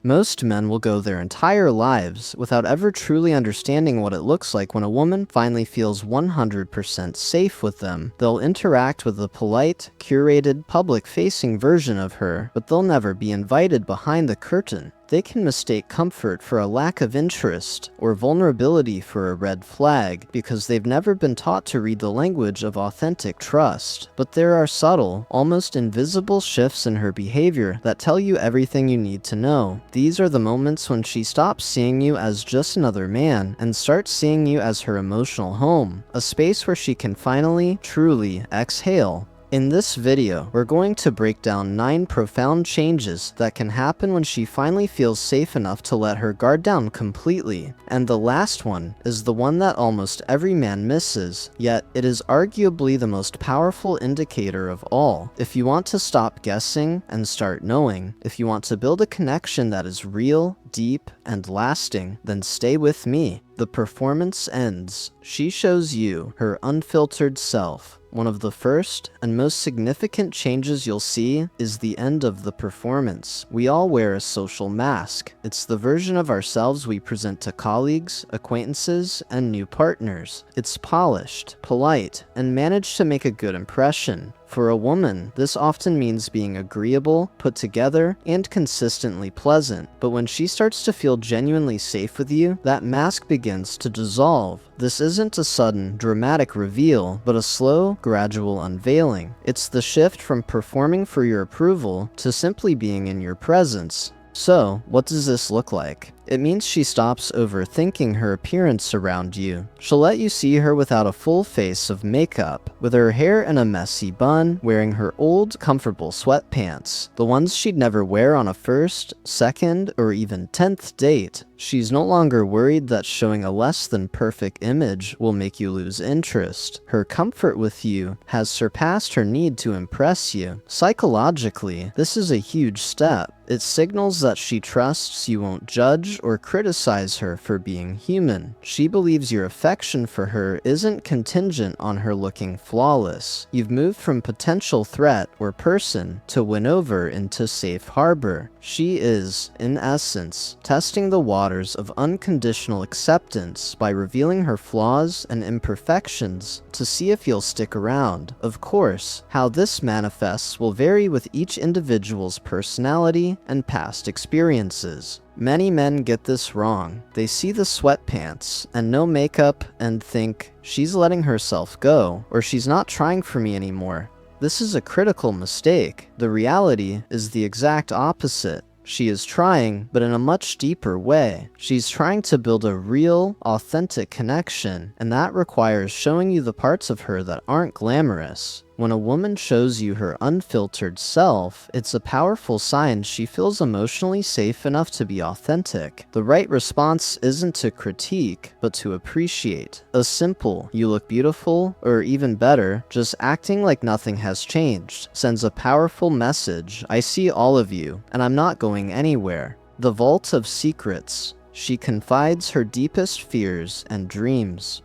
Most men will go their entire lives without ever truly understanding what it looks like when a woman finally feels 100% safe with them. They'll interact with a polite, curated, public-facing version of her, but they'll never be invited behind the curtain. They can mistake comfort for a lack of interest or vulnerability for a red flag because they've never been taught to read the language of authentic trust. But there are subtle, almost invisible shifts in her behavior that tell you everything you need to know. These are the moments when she stops seeing you as just another man and starts seeing you as her emotional home, a space where she can finally, truly exhale. In this video, we're going to break down 9 profound changes that can happen when she finally feels safe enough to let her guard down completely. And the last one is the one that almost every man misses, yet it is arguably the most powerful indicator of all. If you want to stop guessing and start knowing, if you want to build a connection that is real, deep, and lasting, then stay with me. The performance ends. She shows you her unfiltered self. One of the first and most significant changes you'll see is the end of the performance. We all wear a social mask. It's the version of ourselves we present to colleagues, acquaintances, and new partners. It's polished, polite, and managed to make a good impression. For a woman, this often means being agreeable, put together, and consistently pleasant. But when she starts to feel genuinely safe with you, that mask begins to dissolve. This isn't a sudden, dramatic reveal, but a slow, gradual unveiling. It's the shift from performing for your approval to simply being in your presence. So, what does this look like? It means she stops overthinking her appearance around you. She'll let you see her without a full face of makeup, with her hair in a messy bun, wearing her old, comfortable sweatpants, the ones she'd never wear on a first, second, or even 10th date. She's no longer worried that showing a less than perfect image will make you lose interest. Her comfort with you has surpassed her need to impress you. Psychologically, this is a huge step. It signals that she trusts you won't judge or criticize her for being human. She believes your affection for her isn't contingent on her looking flawless. You've moved from potential threat or person to win over into safe harbor. She is, in essence, testing the waters of unconditional acceptance by revealing her flaws and imperfections to see if you'll stick around. Of course, how this manifests will vary with each individual's personality and past experiences. Many men get this wrong. They see the sweatpants and no makeup and think, she's letting herself go, or she's not trying for me anymore. This is a critical mistake. The reality is the exact opposite. She is trying, but in a much deeper way. She's trying to build a real, authentic connection, and that requires showing you the parts of her that aren't glamorous. When a woman shows you her unfiltered self, it's a powerful sign she feels emotionally safe enough to be authentic. The right response isn't to critique, but to appreciate. A simple, "you look beautiful," or even better, just acting like nothing has changed, sends a powerful message. I see all of you, and I'm not going anywhere. The Vault of Secrets. She confides her deepest fears and dreams.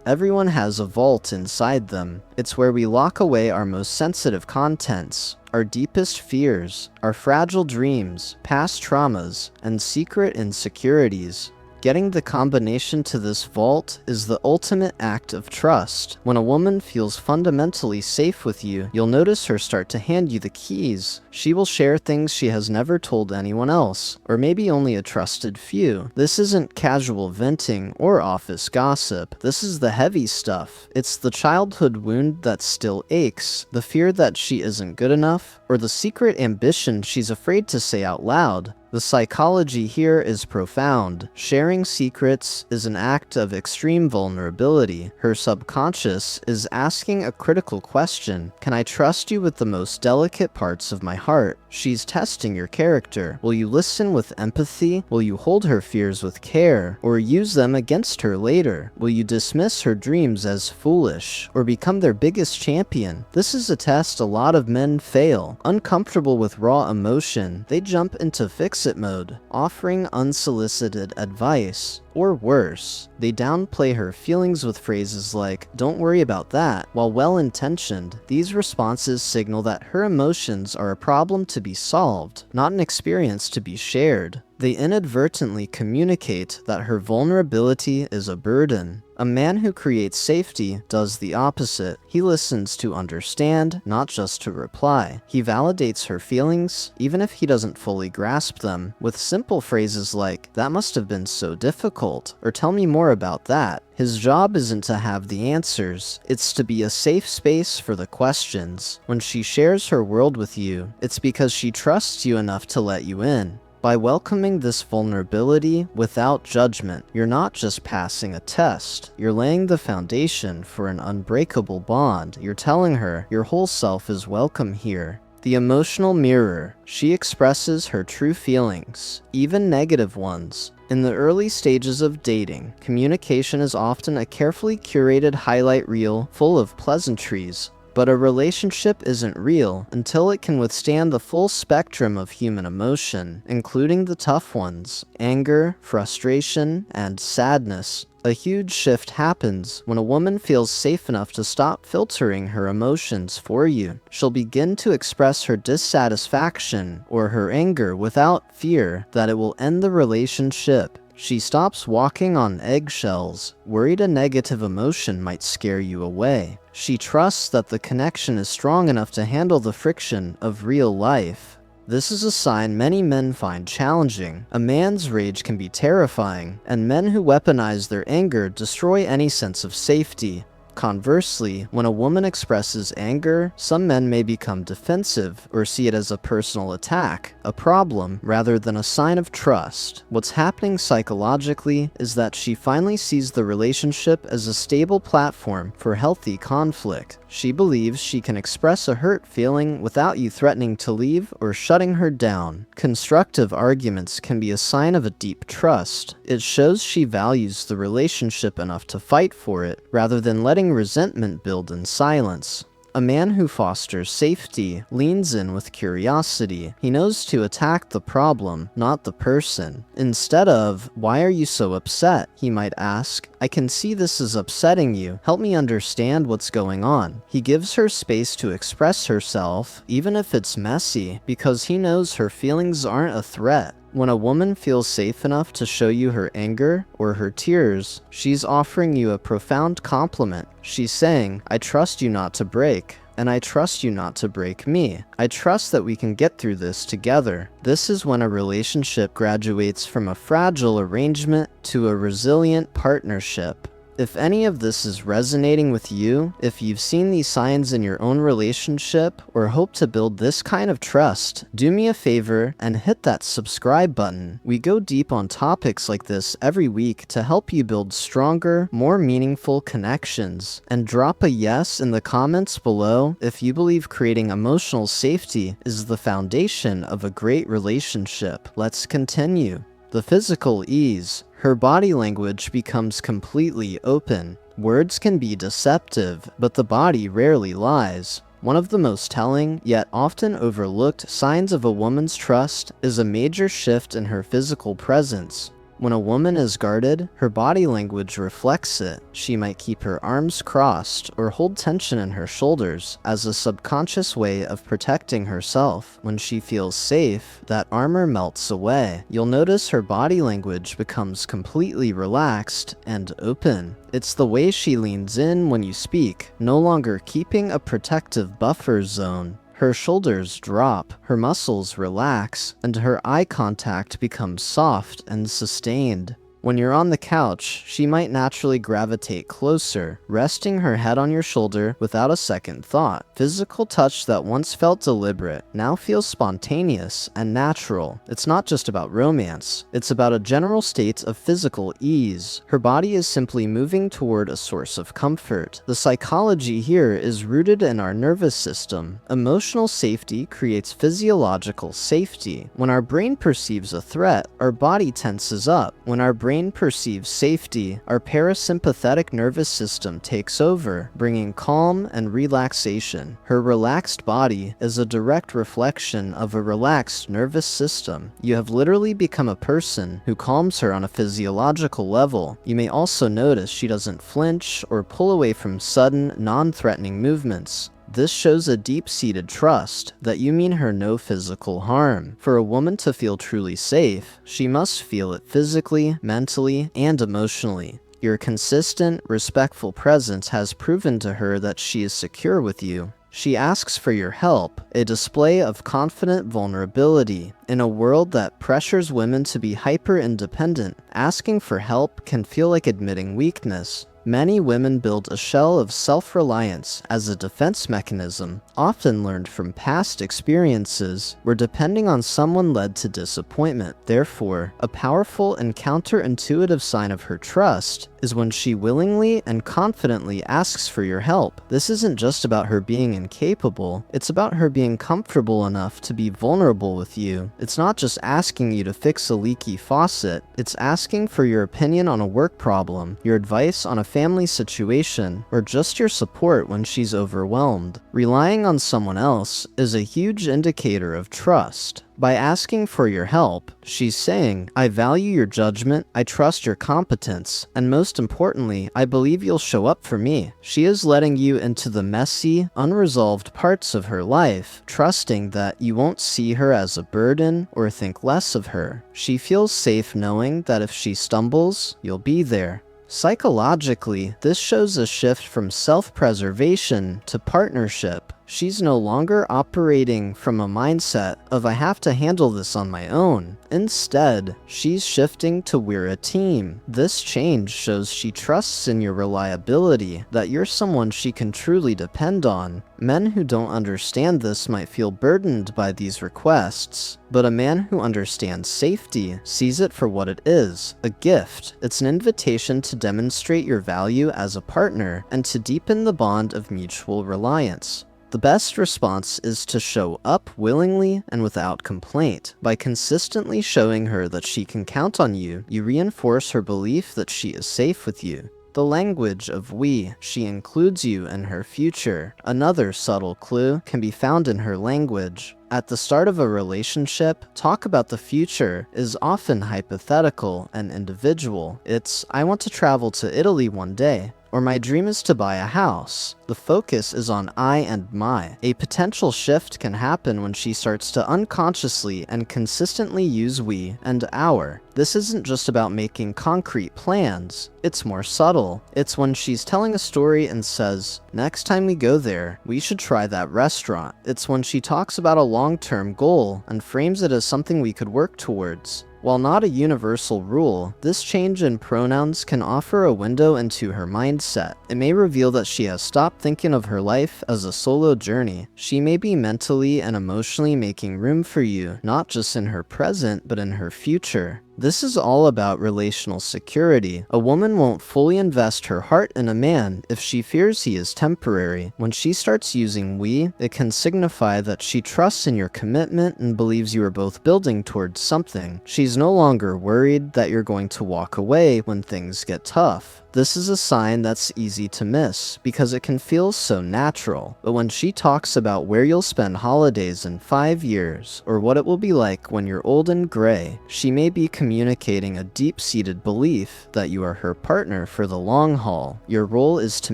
Everyone has a vault inside them. It's where we lock away our most sensitive contents, our deepest fears, our fragile dreams, past traumas, and secret insecurities. Getting the combination to this vault is the ultimate act of trust. When a woman feels fundamentally safe with you, you'll notice her start to hand you the keys. She will share things she has never told anyone else, or maybe only a trusted few. This isn't casual venting or office gossip. This is the heavy stuff. It's the childhood wound that still aches, the fear that she isn't good enough, or the secret ambition she's afraid to say out loud. The psychology here is profound. Sharing secrets is an act of extreme vulnerability. Her subconscious is asking a critical question. Can I trust you with the most delicate parts of my heart? She's testing your character. Will you listen with empathy? Will you hold her fears with care, or use them against her later? Will you dismiss her dreams as foolish, or become their biggest champion? This is a test a lot of men fail. Uncomfortable with raw emotion, they jump into fixing exit mode, offering unsolicited advice. Or worse, they downplay her feelings with phrases like, "Don't worry about that." While well-intentioned, these responses signal that her emotions are a problem to be solved, not an experience to be shared. They inadvertently communicate that her vulnerability is a burden. A man who creates safety does the opposite. He listens to understand, not just to reply. He validates her feelings, even if he doesn't fully grasp them, with simple phrases like, "That must have been so difficult," or "Tell me more about that." His job isn't to have the answers, it's to be a safe space for the questions. When she shares her world with you, it's because she trusts you enough to let you in. By welcoming this vulnerability without judgment, you're not just passing a test, you're laying the foundation for an unbreakable bond. You're telling her your whole self is welcome here. The emotional mirror. She expresses her true feelings, even negative ones. In the early stages of dating, communication is often a carefully curated highlight reel full of pleasantries. But a relationship isn't real until it can withstand the full spectrum of human emotion, including the tough ones: anger, frustration, and sadness. A huge shift happens when a woman feels safe enough to stop filtering her emotions for you. She'll begin to express her dissatisfaction or her anger without fear that it will end the relationship. She stops walking on eggshells, worried a negative emotion might scare you away. She trusts that the connection is strong enough to handle the friction of real life. This is a sign many men find challenging. A man's rage can be terrifying, and men who weaponize their anger destroy any sense of safety. Conversely, when a woman expresses anger, some men may become defensive or see it as a personal attack, a problem, rather than a sign of trust. What's happening psychologically is that she finally sees the relationship as a stable platform for healthy conflict. She believes she can express a hurt feeling without you threatening to leave or shutting her down. Constructive arguments can be a sign of a deep trust. It shows she values the relationship enough to fight for it, rather than letting resentment build in silence. A man who fosters safety leans in with curiosity. He knows to attack the problem, not the person. Instead of, "Why are you so upset?" he might ask, "I can see this is upsetting you. Help me understand what's going on." He gives her space to express herself, even if it's messy, because he knows her feelings aren't a threat. When a woman feels safe enough to show you her anger or her tears, she's offering you a profound compliment. She's saying, "I trust you not to break, and I trust you not to break me. I trust that we can get through this together." This is when a relationship graduates from a fragile arrangement to a resilient partnership. If any of this is resonating with you, if you've seen these signs in your own relationship or hope to build this kind of trust, do me a favor and hit that subscribe button. We go deep on topics like this every week to help you build stronger, more meaningful connections. And drop a yes in the comments below if you believe creating emotional safety is the foundation of a great relationship. Let's continue. The physical ease. Her body language becomes completely open. Words can be deceptive, but the body rarely lies. One of the most telling, yet often overlooked, signs of a woman's trust is a major shift in her physical presence. When a woman is guarded, her body language reflects it. She might keep her arms crossed or hold tension in her shoulders as a subconscious way of protecting herself. When she feels safe, that armor melts away. You'll notice her body language becomes completely relaxed and open. It's the way she leans in when you speak, no longer keeping a protective buffer zone. Her shoulders drop, her muscles relax, and her eye contact becomes soft and sustained. When you're on the couch, she might naturally gravitate closer, resting her head on your shoulder without a second thought. Physical touch that once felt deliberate now feels spontaneous and natural. It's not just about romance, it's about a general state of physical ease. Her body is simply moving toward a source of comfort. The psychology here is rooted in our nervous system. Emotional safety creates physiological safety. When our brain perceives a threat, our body tenses up. When our brain brain perceives safety, our parasympathetic nervous system takes over, bringing calm and relaxation. Her relaxed body is a direct reflection of a relaxed nervous system. You have literally become a person who calms her on a physiological level. You may also notice she doesn't flinch or pull away from sudden, non-threatening movements. This shows a deep-seated trust that you mean her no physical harm. For a woman to feel truly safe, she must feel it physically, mentally, and emotionally. Your consistent, respectful presence has proven to her that she is secure with you. She asks for your help, a display of confident vulnerability. In a world that pressures women to be hyper-independent, asking for help can feel like admitting weakness. Many women build a shell of self-reliance as a defense mechanism, often learned from past experiences where depending on someone led to disappointment. Therefore, a powerful and counterintuitive sign of her trust is when she willingly and confidently asks for your help. This isn't just about her being incapable, it's about her being comfortable enough to be vulnerable with you. It's not just asking you to fix a leaky faucet, it's asking for your opinion on a work problem, your advice on a family situation, or just your support when she's overwhelmed. Relying on someone else is a huge indicator of trust. By asking for your help, she's saying, I value your judgment, I trust your competence, and most importantly, I believe you'll show up for me. She is letting you into the messy, unresolved parts of her life, trusting that you won't see her as a burden or think less of her. She feels safe knowing that if she stumbles, you'll be there. Psychologically, this shows a shift from self-preservation to partnership. She's no longer operating from a mindset of I have to handle this on my own. Instead, she's shifting to we're a team. This change shows she trusts in your reliability, that you're someone she can truly depend on. Men who don't understand this might feel burdened by these requests, but a man who understands safety sees it for what it is, a gift. It's an invitation to demonstrate your value as a partner and to deepen the bond of mutual reliance. The best response is to show up willingly and without complaint. By consistently showing her that she can count on you, you reinforce her belief that she is safe with you. The language of we, she includes you in her future. Another subtle clue can be found in her language. At the start of a relationship, talk about the future is often hypothetical and individual. It's, I want to travel to Italy one day, or my dream is to buy a house. The focus is on I and my. A potential shift can happen when she starts to unconsciously and consistently use we and our. This isn't just about making concrete plans, it's more subtle. It's when she's telling a story and says, next time we go there, we should try that restaurant. It's when she talks about a long-term goal and frames it as something we could work towards. While not a universal rule, this change in pronouns can offer a window into her mindset. It may reveal that she has stopped thinking of her life as a solo journey. She may be mentally and emotionally making room for you, not just in her present, but in her future. This is all about relational security. A woman won't fully invest her heart in a man if she fears he is temporary. When she starts using we, it can signify that she trusts in your commitment and believes you are both building towards something. She's no longer worried that you're going to walk away when things get tough. This is a sign that's easy to miss because it can feel so natural. But when she talks about where you'll spend holidays in 5 years or what it will be like when you're old and gray, she may be communicating a deep-seated belief that you are her partner for the long haul. Your role is to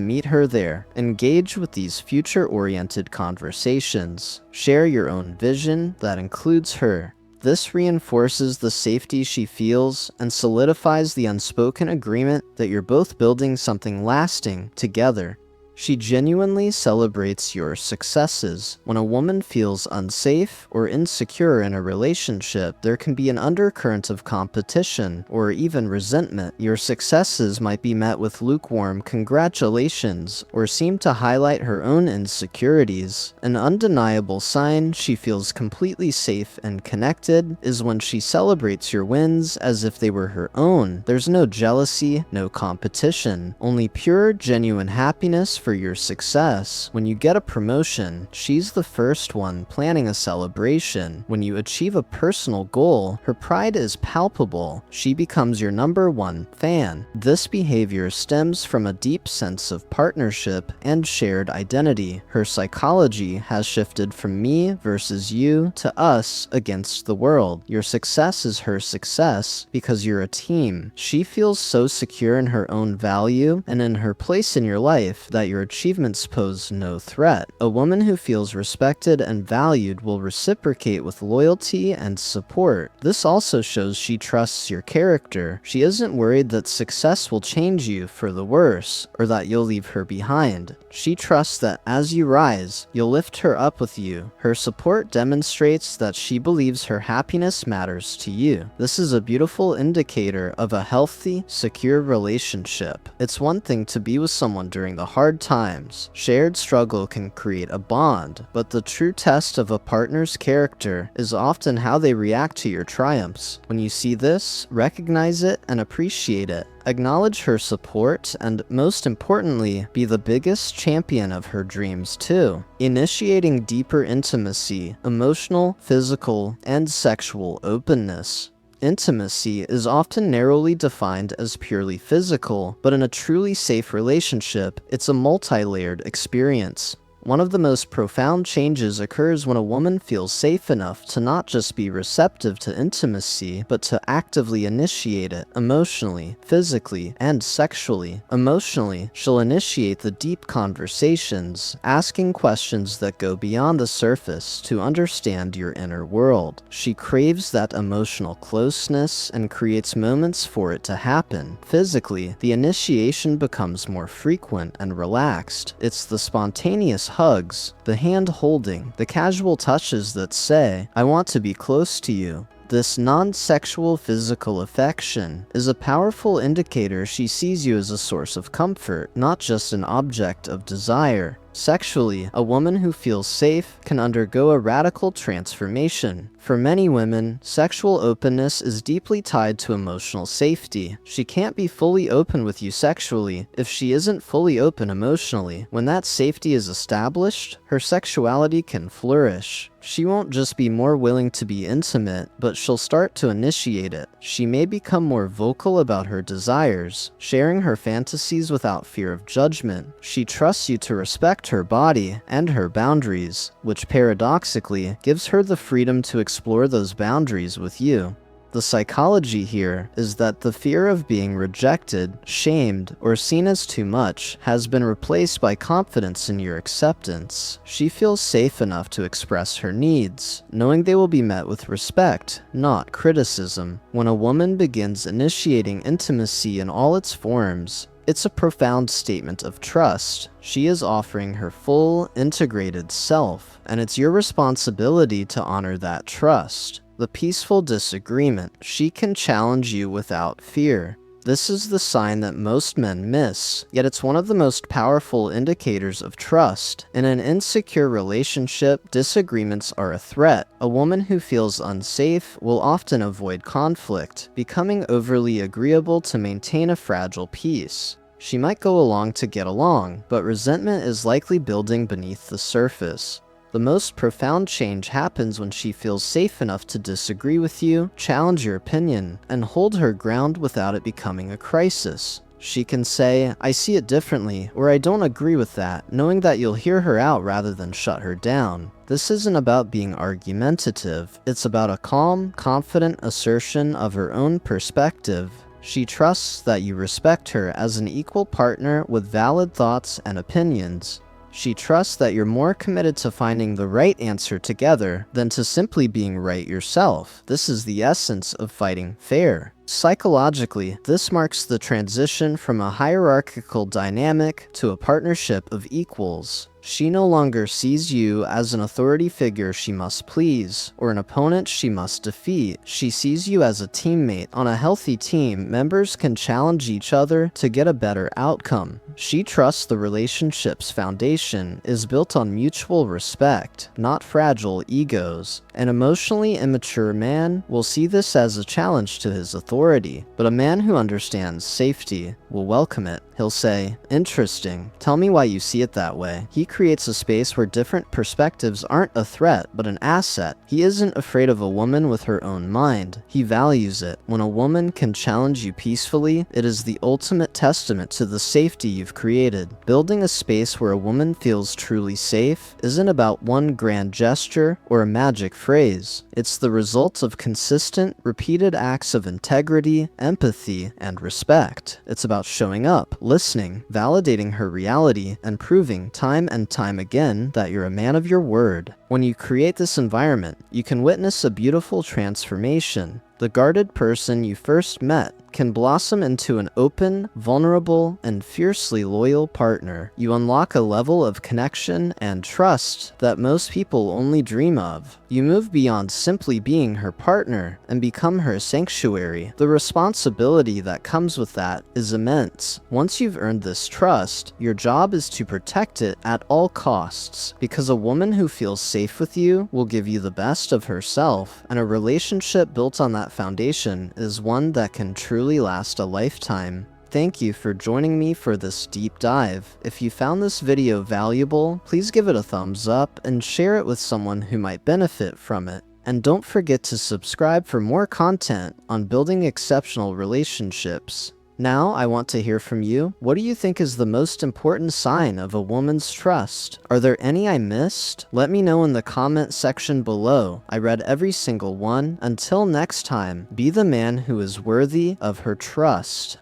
meet her there. Engage with these future-oriented conversations. Share your own vision that includes her. This reinforces the safety she feels and solidifies the unspoken agreement that you're both building something lasting together. She genuinely celebrates your successes. When a woman feels unsafe or insecure in a relationship, there can be an undercurrent of competition or even resentment. Your successes might be met with lukewarm congratulations or seem to highlight her own insecurities. An undeniable sign she feels completely safe and connected is when she celebrates your wins as if they were her own. There's no jealousy, no competition, only pure, genuine happiness for for your success. When you get a promotion, she's the first one planning a celebration. When you achieve a personal goal, her pride is palpable. She becomes your #1 fan. This behavior stems from a deep sense of partnership and shared identity. Her psychology has shifted from me versus you to us against the world. Your success is her success because you're a team. She feels so secure in her own value and in her place in your life that your achievements pose no threat. A woman who feels respected and valued will reciprocate with loyalty and support. This also shows she trusts your character. She isn't worried that success will change you for the worse or that you'll leave her behind. She trusts that as you rise, you'll lift her up with you. Her support demonstrates that she believes her happiness matters to you. This is a beautiful indicator of a healthy, secure relationship. It's one thing to be with someone during the hard times. Shared struggle can create a bond, but the true test of a partner's character is often how they react to your triumphs. When you see this, recognize it and appreciate it. Acknowledge her support and, most importantly, be the biggest champion of her dreams too. Initiating deeper intimacy, emotional, physical, and sexual openness. Intimacy is often narrowly defined as purely physical, but in a truly safe relationship, it's a multi-layered experience. One of the most profound changes occurs when a woman feels safe enough to not just be receptive to intimacy, but to actively initiate it emotionally, physically, and sexually. Emotionally, she'll initiate the deep conversations, asking questions that go beyond the surface to understand your inner world. She craves that emotional closeness and creates moments for it to happen. Physically, the initiation becomes more frequent and relaxed. It's the spontaneous hugs, the hand-holding, the casual touches that say, "I want to be close to you." This non-sexual physical affection is a powerful indicator she sees you as a source of comfort, not just an object of desire. Sexually, a woman who feels safe can undergo a radical transformation. For many women, sexual openness is deeply tied to emotional safety. She can't be fully open with you sexually if she isn't fully open emotionally. When that safety is established, her sexuality can flourish. She won't just be more willing to be intimate, but she'll start to initiate it. She may become more vocal about her desires, sharing her fantasies without fear of judgment. She trusts you to respect her body and her boundaries, which paradoxically gives her the freedom to explore those boundaries with you. The psychology here is that the fear of being rejected, shamed, or seen as too much has been replaced by confidence in your acceptance. She feels safe enough to express her needs, knowing they will be met with respect, not criticism. When a woman begins initiating intimacy in all its forms, it's a profound statement of trust. She is offering her full, integrated self, and it's your responsibility to honor that trust. The peaceful disagreement. She can challenge you without fear. This is the sign that most men miss, yet it's one of the most powerful indicators of trust. In an insecure relationship, disagreements are a threat. A woman who feels unsafe will often avoid conflict, becoming overly agreeable to maintain a fragile peace. She might go along to get along, but resentment is likely building beneath the surface. The most profound change happens when she feels safe enough to disagree with you, challenge your opinion, and hold her ground without it becoming a crisis. She can say, "I see it differently," or "I don't agree with that," knowing that you'll hear her out rather than shut her down. This isn't about being argumentative. It's about a calm, confident assertion of her own perspective. She trusts that you respect her as an equal partner with valid thoughts and opinions. She trusts that you're more committed to finding the right answer together than to simply being right yourself. This is the essence of fighting fair. Psychologically, this marks the transition from a hierarchical dynamic to a partnership of equals. She no longer sees you as an authority figure she must please, or an opponent she must defeat. She sees you as a teammate. On a healthy team, members can challenge each other to get a better outcome. She trusts the relationship's foundation is built on mutual respect, not fragile egos. An emotionally immature man will see this as a challenge to his authority, but a man who understands safety will welcome it. He'll say, "Interesting. Tell me why you see it that way." He creates a space where different perspectives aren't a threat, but an asset. He isn't afraid of a woman with her own mind. He values it. When a woman can challenge you peacefully, it is the ultimate testament to the safety you've created. Building a space where a woman feels truly safe isn't about one grand gesture or a magic phrase. It's the result of consistent, repeated acts of integrity, empathy, and respect. It's about showing up, listening, validating her reality, and proving time and time again that you're a man of your word. When you create this environment, you can witness a beautiful transformation. The guarded person you first met can blossom into an open, vulnerable, and fiercely loyal partner. You unlock a level of connection and trust that most people only dream of. You move beyond simply being her partner and become her sanctuary. The responsibility that comes with that is immense. Once you've earned this trust, your job is to protect it at all costs, because a woman who feels safe with you will give you the best of herself, and a relationship built on that foundation is one that can truly last a lifetime. Thank you for joining me for this deep dive. If you found this video valuable, please give it a thumbs up and share it with someone who might benefit from it. And don't forget to subscribe for more content on building exceptional relationships. Now, I want to hear from you. What do you think is the most important sign of a woman's trust? Are there any I missed? Let me know in the comment section below. I read every single one. Until next time, be the man who is worthy of her trust.